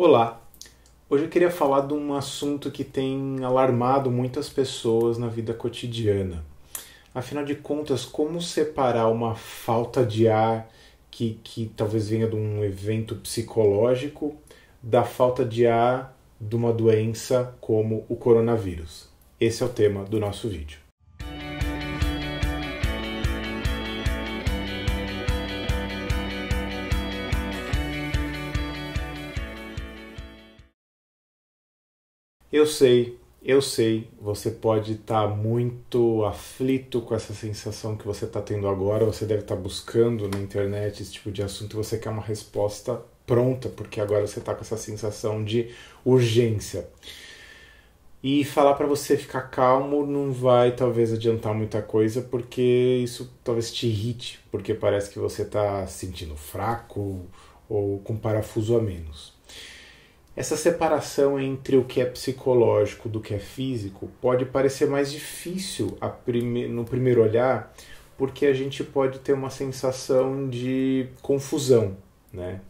Olá! Hoje eu queria falar de um assunto que tem alarmado muitas pessoas na vida cotidiana. Afinal de contas, como separar uma falta de ar que talvez venha de um evento psicológico da falta de ar de uma doença como o coronavírus? Esse é o tema do nosso vídeo. Eu sei, você pode estar muito aflito com essa sensação que você está tendo agora, você deve estar buscando na internet esse tipo de assunto e você quer uma resposta pronta, porque agora você está com essa sensação de urgência. E falar para você ficar calmo não vai talvez adiantar muita coisa, porque isso talvez te irrite, porque parece que você está se sentindo fraco ou com parafuso a menos. Essa separação entre o que é psicológico do que é físico pode parecer mais difícil no primeiro olhar, porque a gente pode ter uma sensação de confusão, né?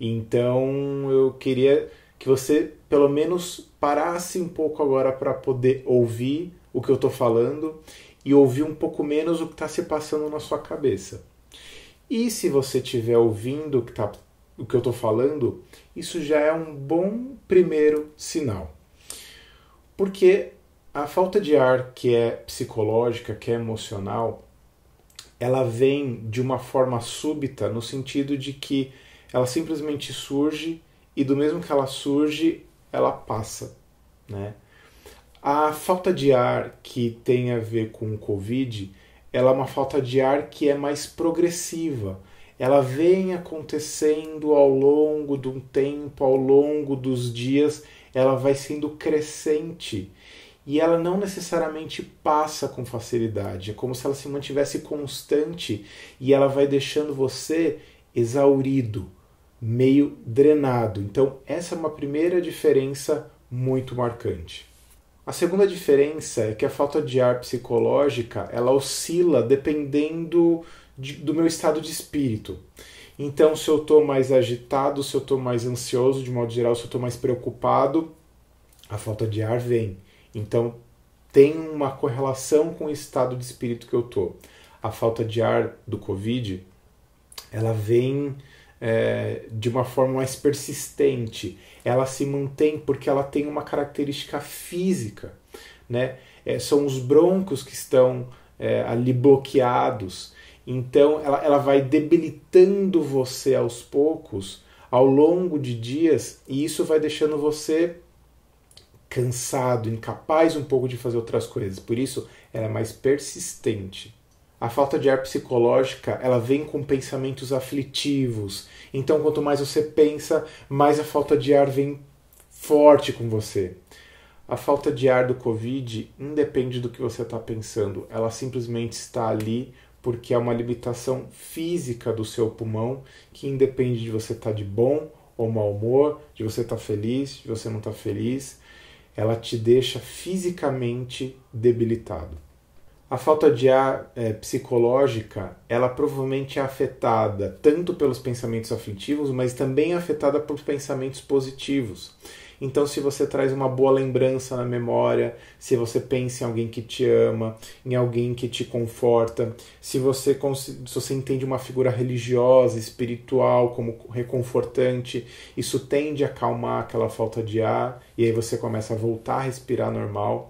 Então eu queria que você pelo menos parasse um pouco agora para poder ouvir o que eu estou falando e ouvir um pouco menos o que está se passando na sua cabeça. E se você estiver ouvindo o que eu estou falando, isso já é um bom primeiro sinal. Porque a falta de ar que é psicológica, que é emocional, ela vem de uma forma súbita, no sentido de que ela simplesmente surge e do mesmo que ela surge, ela passa, né? A falta de ar que tem a ver com o Covid, ela é uma falta de ar que é mais progressiva. Ela vem acontecendo ao longo de um tempo, ao longo dos dias, ela vai sendo crescente e ela não necessariamente passa com facilidade. É como se ela se mantivesse constante e ela vai deixando você exaurido, meio drenado. Então, essa é uma primeira diferença muito marcante. A segunda diferença é que a falta de ar psicológica, ela oscila dependendo do meu estado de espírito. Então, se eu estou mais agitado, se eu estou mais ansioso, de modo geral, se eu estou mais preocupado, a falta de ar vem. Então, tem uma correlação com o estado de espírito que eu estou. A falta de ar do Covid, ela vem de uma forma mais persistente. Ela se mantém porque ela tem uma característica física, né? São os brônquios que estão ali bloqueados. Então ela vai debilitando você aos poucos, ao longo de dias, e isso vai deixando você cansado, incapaz um pouco de fazer outras coisas. Por isso ela é mais persistente. A falta de ar psicológica, ela vem com pensamentos aflitivos. Então, quanto mais você pensa, mais a falta de ar vem forte com você. A falta de ar do Covid independe do que você está pensando. Ela simplesmente está ali porque é uma limitação física do seu pulmão que independe de você estar de bom ou mau humor, de você estar feliz, de você não estar feliz. Ela te deixa fisicamente debilitado. A falta de ar psicológica, ela provavelmente é afetada tanto pelos pensamentos afetivos, mas também é afetada pelos pensamentos positivos. Então, se você traz uma boa lembrança na memória, se você pensa em alguém que te ama, em alguém que te conforta, se você entende uma figura religiosa, espiritual como reconfortante, isso tende a acalmar aquela falta de ar e aí você começa a voltar a respirar normal.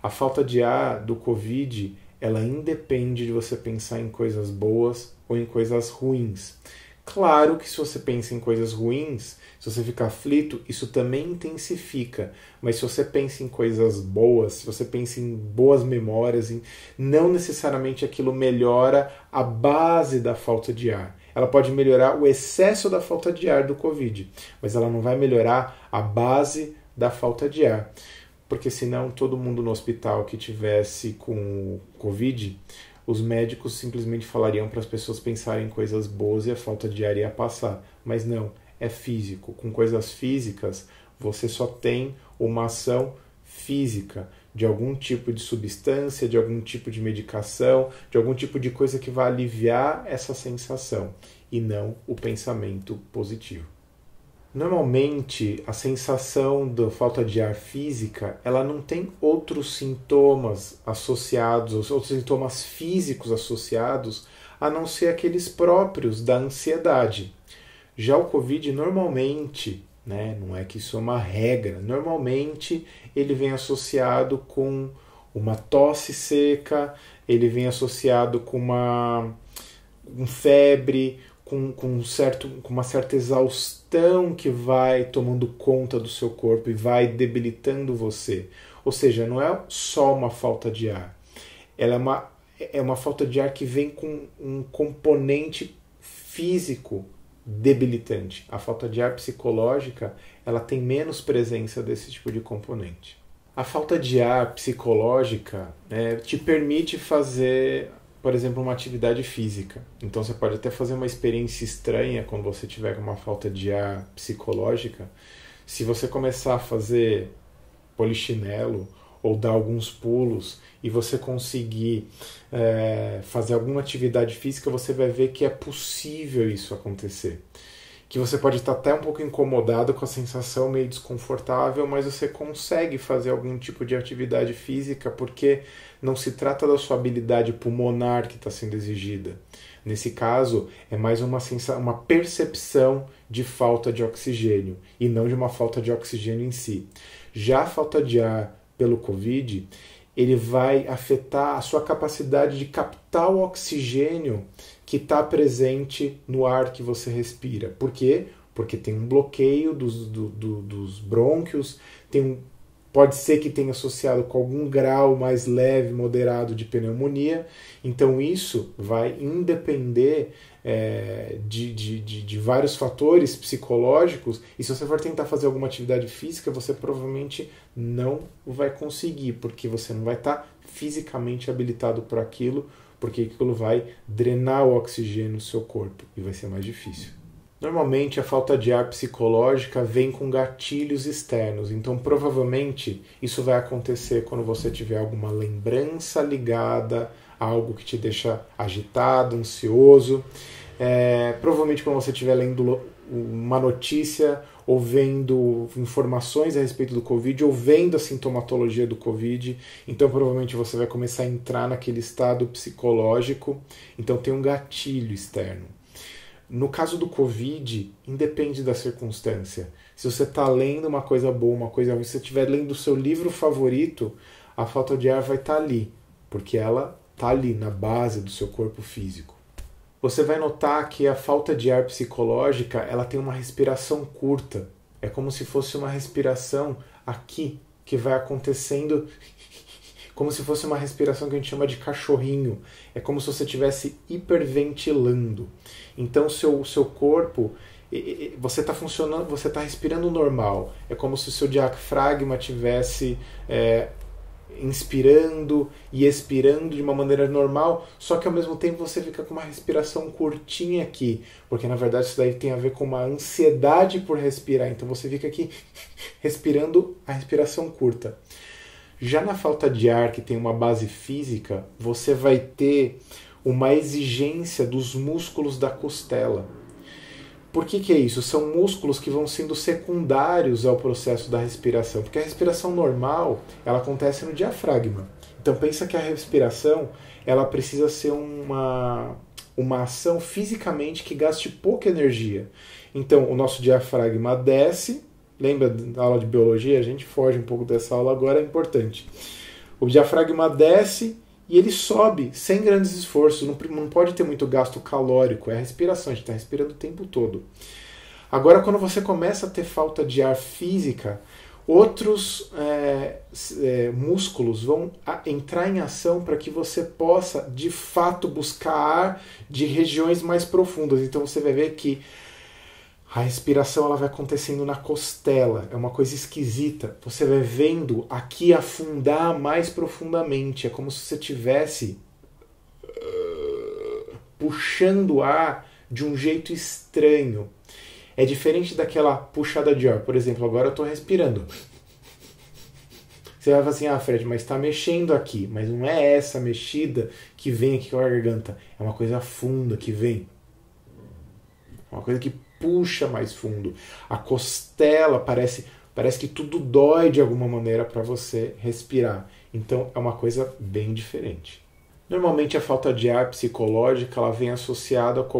A falta de ar do Covid, ela independe de você pensar em coisas boas ou em coisas ruins. Claro que se você pensa em coisas ruins, se você fica aflito, isso também intensifica. Mas se você pensa em coisas boas, se você pensa em boas memórias, não necessariamente aquilo melhora a base da falta de ar. Ela pode melhorar o excesso da falta de ar do Covid, mas ela não vai melhorar a base da falta de ar. Porque senão todo mundo no hospital que tivesse com Covid, os médicos simplesmente falariam para as pessoas pensarem em coisas boas e a falta de ar ia passar. Mas não, é físico. Com coisas físicas, você só tem uma ação física de algum tipo de substância, de algum tipo de medicação, de algum tipo de coisa que vai aliviar essa sensação e não o pensamento positivo. Normalmente, a sensação da falta de ar física, ela não tem outros sintomas associados, outros sintomas físicos associados, a não ser aqueles próprios da ansiedade. Já o Covid, normalmente, né, não é que isso é uma regra, normalmente ele vem associado com uma tosse seca, ele vem associado com uma febre, com uma certa exaustão que vai tomando conta do seu corpo e vai debilitando você. Ou seja, não é só uma falta de ar. Ela é uma falta de ar que vem com um componente físico debilitante. A falta de ar psicológica, ela tem menos presença desse tipo de componente. A falta de ar psicológica te permite fazer, por exemplo, uma atividade física. Então você pode até fazer uma experiência estranha quando você tiver uma falta de ar psicológica. Se você começar a fazer polichinelo ou dar alguns pulos e você conseguir fazer alguma atividade física, você vai ver que é possível isso acontecer. Que você pode estar até um pouco incomodado com a sensação meio desconfortável, mas você consegue fazer algum tipo de atividade física porque não se trata da sua habilidade pulmonar que está sendo exigida. Nesse caso, é mais uma percepção de falta de oxigênio e não de uma falta de oxigênio em si. Já a falta de ar pelo Covid, ele vai afetar a sua capacidade de captar o oxigênio que está presente no ar que você respira. Por quê? Porque tem um bloqueio dos brônquios, pode ser que tenha associado com algum grau mais leve, moderado de pneumonia. Então isso vai independer de vários fatores psicológicos, e se você for tentar fazer alguma atividade física, você provavelmente não vai conseguir, porque você não vai estar fisicamente habilitado para aquilo, porque aquilo vai drenar o oxigênio no seu corpo e vai ser mais difícil. Normalmente a falta de ar psicológica vem com gatilhos externos, então provavelmente isso vai acontecer quando você tiver alguma lembrança ligada a algo que te deixa agitado, ansioso. Provavelmente quando você estiver lendo uma notícia ou vendo informações a respeito do Covid ou vendo a sintomatologia do Covid, então provavelmente você vai começar a entrar naquele estado psicológico, então tem um gatilho externo. No caso do Covid, independe da circunstância. Se você está lendo uma coisa boa, uma coisa ruim, se você estiver lendo o seu livro favorito, a falta de ar vai estar ali, porque ela está ali na base do seu corpo físico. Você vai notar que a falta de ar psicológica, ela tem uma respiração curta. É como se fosse uma respiração aqui, que vai acontecendo, como se fosse uma respiração que a gente chama de cachorrinho. É como se você estivesse hiperventilando. Então, seu corpo, você está funcionando, você está respirando normal. É como se o seu diafragma estivesse inspirando e expirando de uma maneira normal, só que ao mesmo tempo você fica com uma respiração curtinha aqui, porque na verdade isso daí tem a ver com uma ansiedade por respirar, então você fica aqui respirando a respiração curta. Já na falta de ar, que tem uma base física, você vai ter uma exigência dos músculos da costela. Por que é isso? São músculos que vão sendo secundários ao processo da respiração, porque a respiração normal, ela acontece no diafragma. Então pensa que a respiração, ela precisa ser uma ação fisicamente que gaste pouca energia. Então o nosso diafragma desce, lembra da aula de biologia? A gente foge um pouco dessa aula agora, é importante. O diafragma desce e ele sobe sem grandes esforços, não pode ter muito gasto calórico, é a respiração, a gente está respirando o tempo todo. Agora, quando você começa a ter falta de ar física, outros músculos vão entrar em ação para que você possa, de fato, buscar ar de regiões mais profundas. Então você vai ver que a respiração ela vai acontecendo na costela, é uma coisa esquisita. Você vai vendo aqui afundar mais profundamente, é como se você estivesse puxando ar de um jeito estranho. É diferente daquela puxada de ar. Por exemplo, agora eu estou respirando. Você vai falar assim, Fred, mas está mexendo aqui. Mas não é essa mexida que vem aqui com a garganta. É uma coisa funda que vem. Uma coisa que puxa mais fundo. A costela parece que tudo dói de alguma maneira para você respirar. Então é uma coisa bem diferente. Normalmente a falta de ar psicológica ela vem associada com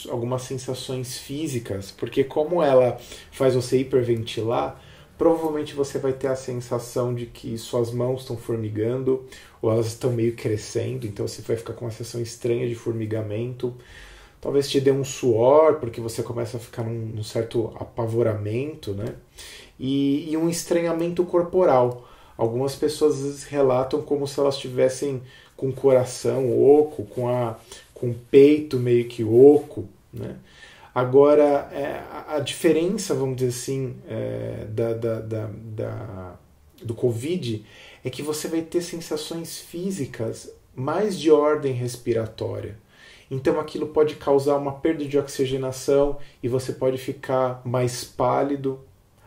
algumas sensações físicas, porque como ela faz você hiperventilar, provavelmente você vai ter a sensação de que suas mãos estão formigando ou elas estão meio crescendo, então você vai ficar com uma sensação estranha de formigamento. Talvez te dê um suor, porque você começa a ficar num certo apavoramento, né? E um estranhamento corporal. Algumas pessoas às vezes relatam como se elas estivessem com o coração oco, com o peito meio que oco, né? Agora, a diferença, vamos dizer assim, do Covid é que você vai ter sensações físicas mais de ordem respiratória. Então aquilo pode causar uma perda de oxigenação e você pode ficar mais pálido.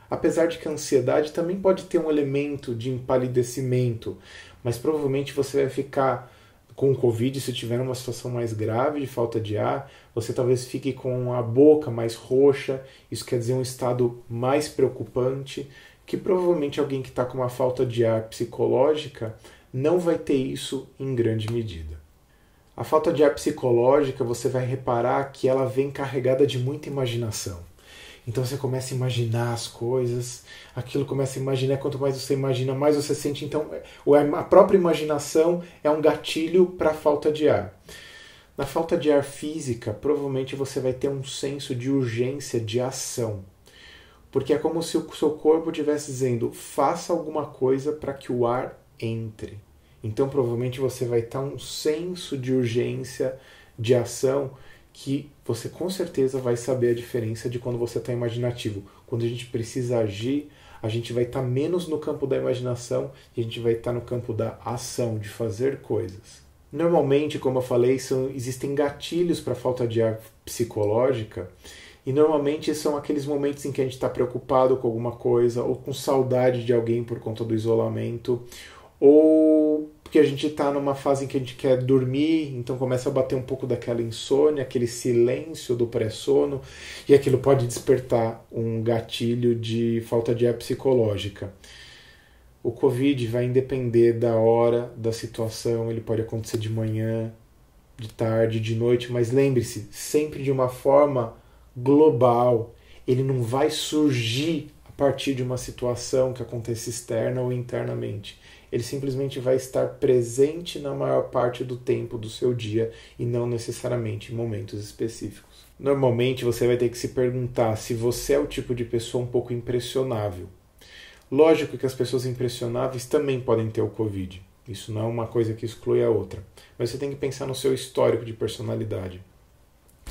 Apesar de que a ansiedade também pode ter um elemento de empalidecimento, mas provavelmente você vai ficar com o Covid, se tiver uma situação mais grave de falta de ar, você talvez fique com a boca mais roxa, isso quer dizer um estado mais preocupante, que provavelmente alguém que está com uma falta de ar psicológica não vai ter isso em grande medida. A falta de ar psicológica, você vai reparar que ela vem carregada de muita imaginação. Então você começa a imaginar as coisas, aquilo começa a imaginar, quanto mais você imagina, mais você sente. Então a própria imaginação é um gatilho para a falta de ar. Na falta de ar física, provavelmente você vai ter um senso de urgência, de ação. Porque é como se o seu corpo estivesse dizendo, faça alguma coisa para que o ar entre. Então provavelmente você vai ter um senso de urgência, de ação, que você com certeza vai saber a diferença de quando você está imaginativo. Quando a gente precisa agir, a gente vai estar menos no campo da imaginação e a gente vai estar no campo da ação, de fazer coisas. Normalmente, como eu falei, existem gatilhos para a falta de ar psicológica e normalmente são aqueles momentos em que a gente está preocupado com alguma coisa ou com saudade de alguém por conta do isolamento ou porque a gente está numa fase em que a gente quer dormir, então começa a bater um pouco daquela insônia, aquele silêncio do pré-sono, e aquilo pode despertar um gatilho de falta de ar psicológica. O Covid vai depender da hora, da situação, ele pode acontecer de manhã, de tarde, de noite, mas lembre-se, sempre de uma forma global. Ele não vai surgir a partir de uma situação que aconteça externa ou internamente. Ele simplesmente vai estar presente na maior parte do tempo do seu dia e não necessariamente em momentos específicos. Normalmente você vai ter que se perguntar se você é o tipo de pessoa um pouco impressionável. Lógico que as pessoas impressionáveis também podem ter o Covid. Isso não é uma coisa que exclui a outra. Mas você tem que pensar no seu histórico de personalidade.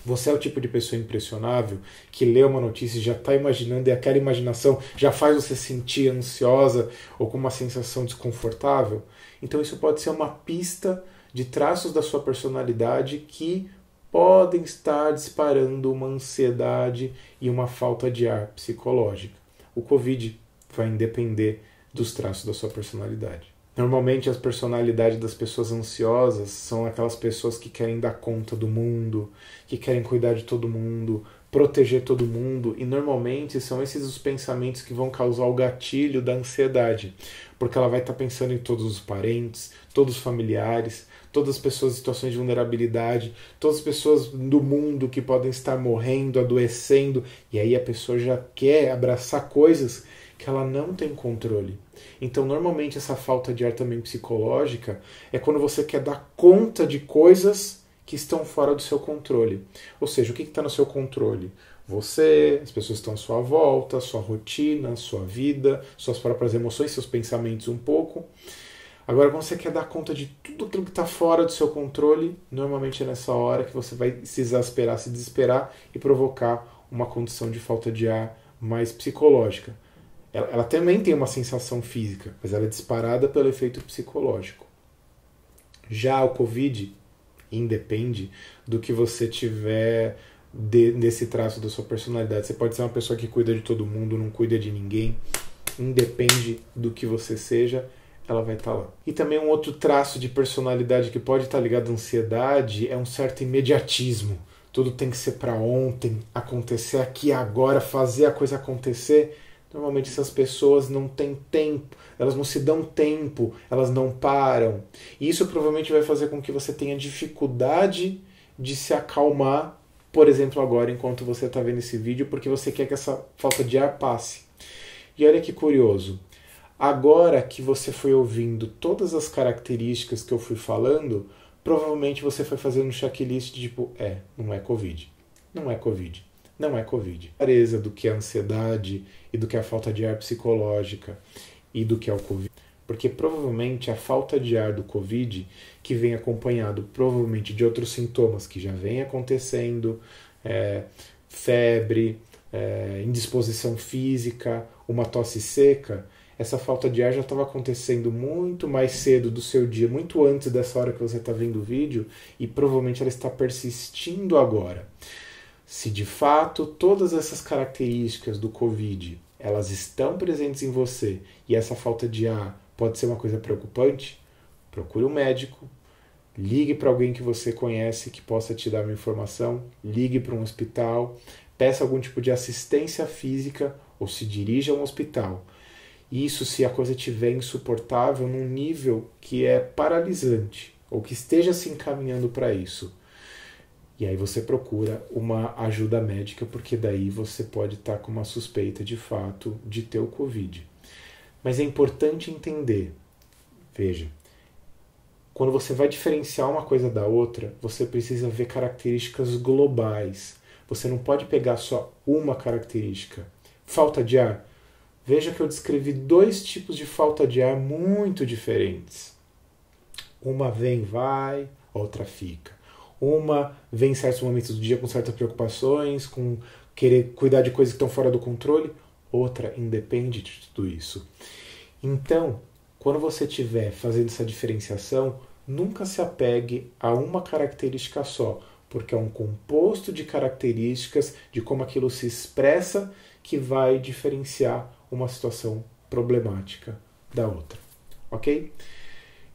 Você é o tipo de pessoa impressionável que lê uma notícia e já está imaginando e aquela imaginação já faz você sentir ansiosa ou com uma sensação desconfortável? Então isso pode ser uma pista de traços da sua personalidade que podem estar disparando uma ansiedade e uma falta de ar psicológica. O Covid vai depender dos traços da sua personalidade. Normalmente as personalidades das pessoas ansiosas são aquelas pessoas que querem dar conta do mundo, que querem cuidar de todo mundo, proteger todo mundo, e normalmente são esses os pensamentos que vão causar o gatilho da ansiedade, porque ela vai estar pensando em todos os parentes, todos os familiares, todas as pessoas em situações de vulnerabilidade, todas as pessoas do mundo que podem estar morrendo, adoecendo, e aí a pessoa já quer abraçar coisas que ela não tem controle. Então, normalmente, essa falta de ar também psicológica é quando você quer dar conta de coisas que estão fora do seu controle. Ou seja, o que está no seu controle? Você, as pessoas que estão à sua volta, sua rotina, sua vida, suas próprias emoções, seus pensamentos um pouco. Agora, quando você quer dar conta de tudo aquilo que está fora do seu controle, normalmente é nessa hora que você vai se exasperar, se desesperar e provocar uma condição de falta de ar mais psicológica. Ela também tem uma sensação física, mas ela é disparada pelo efeito psicológico. Já o Covid independe do que você tiver desse traço da sua personalidade. Você pode ser uma pessoa que cuida de todo mundo, não cuida de ninguém. Independe do que você seja, ela vai estar lá. E também um outro traço de personalidade que pode estar ligado à ansiedade é um certo imediatismo. tudo tem que ser para ontem, acontecer aqui agora, fazer a coisa acontecer. Normalmente essas pessoas não têm tempo, elas não se dão tempo, elas não param. E isso provavelmente vai fazer com que você tenha dificuldade de se acalmar, por exemplo, agora, enquanto você está vendo esse vídeo, porque você quer que essa falta de ar passe. E olha que curioso, agora que você foi ouvindo todas as características que eu fui falando, provavelmente você foi fazendo um checklist de tipo, não é Covid, não é Covid, não é Covid. A clareza do que é a ansiedade e do que é a falta de ar psicológica e do que é o Covid. Porque provavelmente a falta de ar do Covid, que vem acompanhado provavelmente de outros sintomas que já vem acontecendo, febre, indisposição física, uma tosse seca, essa falta de ar já estava acontecendo muito mais cedo do seu dia, muito antes dessa hora que você está vendo o vídeo, e provavelmente ela está persistindo agora. Se de fato todas essas características do Covid elas estão presentes em você e essa falta de ar pode ser uma coisa preocupante, procure um médico, ligue para alguém que você conhece que possa te dar uma informação, ligue para um hospital, peça algum tipo de assistência física ou se dirija a um hospital. Isso se a coisa estiver insuportável num nível que é paralisante ou que esteja se encaminhando para isso. E aí você procura uma ajuda médica, porque daí você pode estar com uma suspeita de fato de ter o Covid. Mas é importante entender, veja, quando você vai diferenciar uma coisa da outra, você precisa ver características globais. Você não pode pegar só uma característica. Falta de ar. Veja que eu descrevi 2 tipos de falta de ar muito diferentes. Uma vem, vai, outra fica. Uma vem em certos momentos do dia com certas preocupações, com querer cuidar de coisas que estão fora do controle. Outra independe de tudo isso. Então, quando você estiver fazendo essa diferenciação, nunca se apegue a uma característica só, porque é um composto de características de como aquilo se expressa que vai diferenciar uma situação problemática da outra. Ok?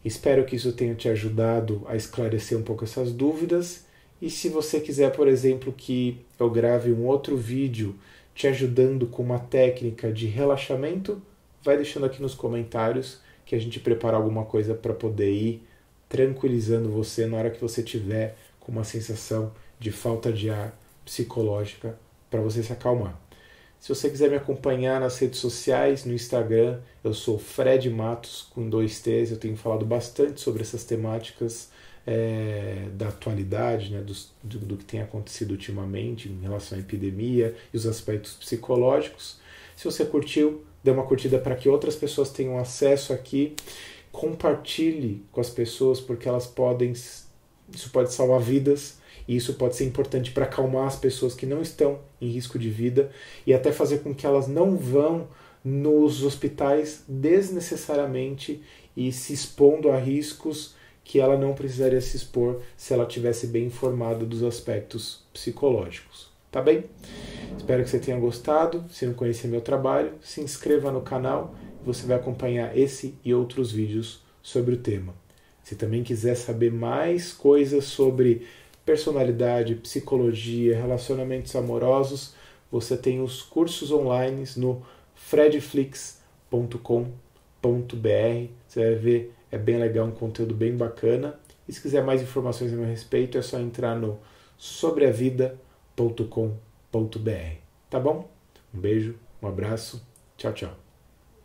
Espero que isso tenha te ajudado a esclarecer um pouco essas dúvidas. E se você quiser, por exemplo, que eu grave um outro vídeo te ajudando com uma técnica de relaxamento, vai deixando aqui nos comentários que a gente prepara alguma coisa para poder ir tranquilizando você na hora que você tiver com uma sensação de falta de ar psicológica para você se acalmar. Se você quiser me acompanhar nas redes sociais, no Instagram, eu sou Fred Matos, com 2 T's. Eu tenho falado bastante sobre essas temáticas da atualidade, né, do que tem acontecido ultimamente em relação à epidemia e os aspectos psicológicos. Se você curtiu, dê uma curtida para que outras pessoas tenham acesso aqui. Compartilhe com as pessoas, porque elas podem... Isso pode salvar vidas. E isso pode ser importante para acalmar as pessoas que não estão em risco de vida e até fazer com que elas não vão nos hospitais desnecessariamente e se expondo a riscos que ela não precisaria se expor se ela tivesse bem informada dos aspectos psicológicos. Tá bem? Espero que você tenha gostado. Se não conhecer meu trabalho, se inscreva no canal e você vai acompanhar esse e outros vídeos sobre o tema. Se também quiser saber mais coisas sobre personalidade, psicologia, relacionamentos amorosos, você tem os cursos online no fredflix.com.br. Você vai ver, é bem legal, um conteúdo bem bacana. E se quiser mais informações a meu respeito, é só entrar no sobreavida.com.br. Tá bom? Um beijo, um abraço, tchau, tchau.